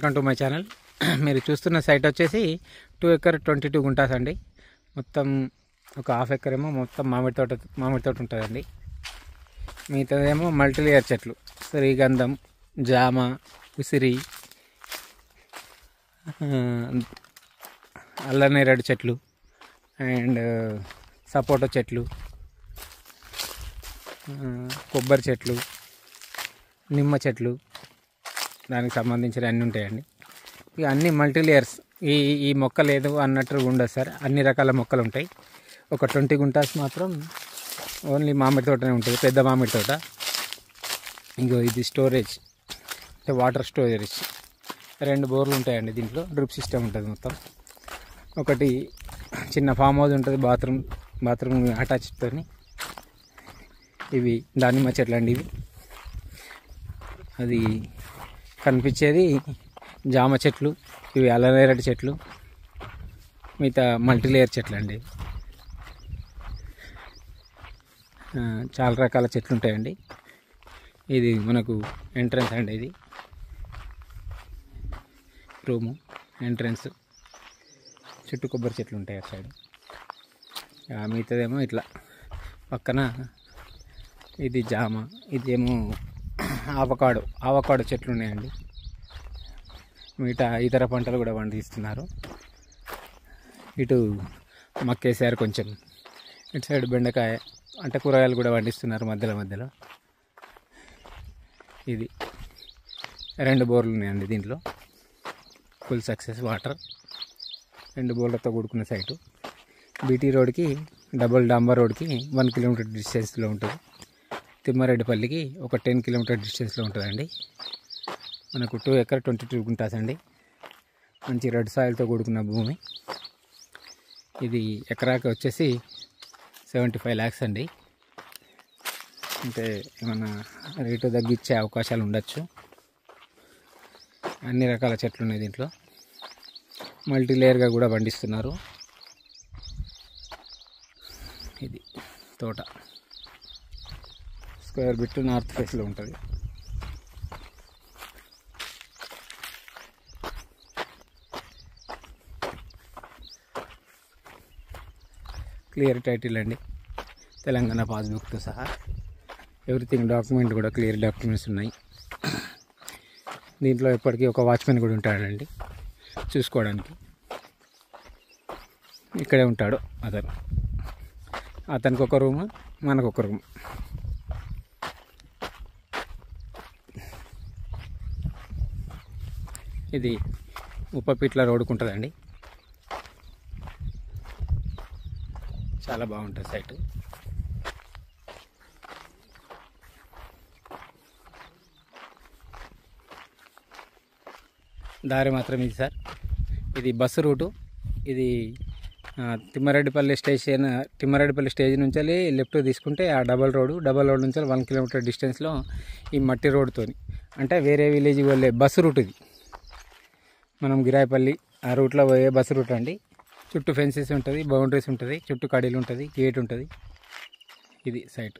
Welcome to my channel. మీరు చూస్తున్న site వచ్చేసి 2 ఎకర్ 22 గుంటాస్ అండి. మొత్తం ఒక హాఫ్ ఎకర్ ఏమో మొత్తం మామిడి తోట ఉంటుందండి. మిగతాదేమో మల్టీ లేయర్ చెట్లు, శ్రీగంధం, జామ, ఉసిరి, అల్లనేరేడు చెట్లు అండ్ సపోటా చెట్లు, కొబ్బరి చెట్లు, నిమ్మ చెట్లు, దానికి సంబంధించిన అన్నీ ఉంటాయండి. ఇక అన్ని మల్టీ లేయర్స్. ఈ మొక్క లేదు అన్నట్టు ఉండదు సార్, అన్ని రకాల మొక్కలు ఉంటాయి. ఒక 20 గుంటాస్ మాత్రం ఓన్లీ మామిడి తోటనే ఉంటుంది, పెద్ద మామిడి తోట. ఇంకో ఇది స్టోరేజ్, అంటే వాటర్ స్టోరేజ్. 2 బోర్లు ఉంటాయండి దీంట్లో, డ్రిప్ సిస్టమ్ ఉంటుంది మొత్తం. ఒకటి చిన్న ఫామ్ హౌస్ ఉంటుంది, బాత్రూమ్ అటాచ్తో. ఇవి దానిమ్మ చెట్లు అండి. ఇవి అది కనిపించేది జామ చెట్లు, ఇవి అల్లనేరేడు చెట్లు, మిగతా మల్టీలేయర్ చెట్లు అండి. చాలా రకాల చెట్లు ఉంటాయండి. ఇది మనకు ఎంట్రన్స్ అండి, ఇది రూము ఎంట్రన్స్. చుట్టూ కొబ్బరి చెట్లు ఉంటాయి అటు సైడ్. మిగతాదేమో ఇట్లా పక్కన ఇది జామ, ఇదేమో ఆవకాడో చెట్లు ఉన్నాయండి. మిగతా ఇతర పంటలు కూడా పండిస్తున్నారు. ఇటు మక్కేసారు కొంచెం, ఇటు సైడ్ బెండకాయ, అంటే కూరగాయలు కూడా పండిస్తున్నారు మధ్యలో. ఇది 2 బోర్లు ఉన్నాయండి దీంట్లో, ఫుల్ సక్సెస్ వాటర్. 2 బోర్లతో కూడుకున్న సైటు. బీటీ రోడ్కి, డబుల్ డాంబర్ రోడ్కి 1 కిలోమీటర్ డిస్టెన్స్లో ఉంటుంది. తిమ్మారెడ్డిపల్లికి ఒక 10 కిలోమీటర్ డిస్టెన్స్లో ఉంటుందండి. మనకు 2 ఎకర్ 22 గుంటాస్ అండి. మంచి రెడ్ సాయిల్తో కూడుకున్న భూమి. ఇది ఎకరాకి వచ్చేసి 75 lakhs అండి. అంటే ఏమన్నా రేటు తగ్గించే అవకాశాలు ఉండొచ్చు. అన్ని రకాల చెట్లు ఉన్నాయి దీంట్లో. మల్టీ లేయర్గా కూడా పండిస్తున్నారు. ఇది తోట స్క్వేర్ బిట్ నార్త్ ఫేస్లో ఉంటుంది. క్లియర్ టైటిల్ అండి, తెలంగాణ పాస్బుక్తో సహా ఎవ్రీథింగ్. డాక్యుమెంట్ కూడా క్లియర్ డాక్యుమెంట్స్ ఉన్నాయి. దీంట్లో ఎప్పటికీ ఒక వాచ్మెన్ కూడా ఉంటాడండి చూసుకోవడానికి. ఇక్కడే ఉంటాడు అతనికి ఒక రూమ్, మనకు ఒక రూమ్. ఇది ఉప్పపీట్ల రోడ్డుకు ఉంటుందండి. చాలా బాగుంటుంది సైటు. దారి మాత్రం ఇది సార్. ఇది బస్సు రూటు. ఇది తిమ్మారెడ్డిపల్లి స్టేజ్ నుంచి లెఫ్ట్ తీసుకుంటే ఆ డబల్ రోడ్ నుంచి 1 కిలోమీటర్ డిస్టెన్స్లో ఈ మట్టి రోడ్డుతో, అంటే వేరే విలేజ్ వెళ్ళే బస్సు రూట్ ఇది. మనం గిరాయిపల్లి ఆ రూట్లో పోయే బస్సు రూట్ అండి. చుట్టూ ఫెన్సెస్ ఉంటుంది, బౌండరీస్ ఉంటుంది, చుట్టూ కడీలు ఉంటుంది, గేట్ ఉంటుంది. ఇది సైట్.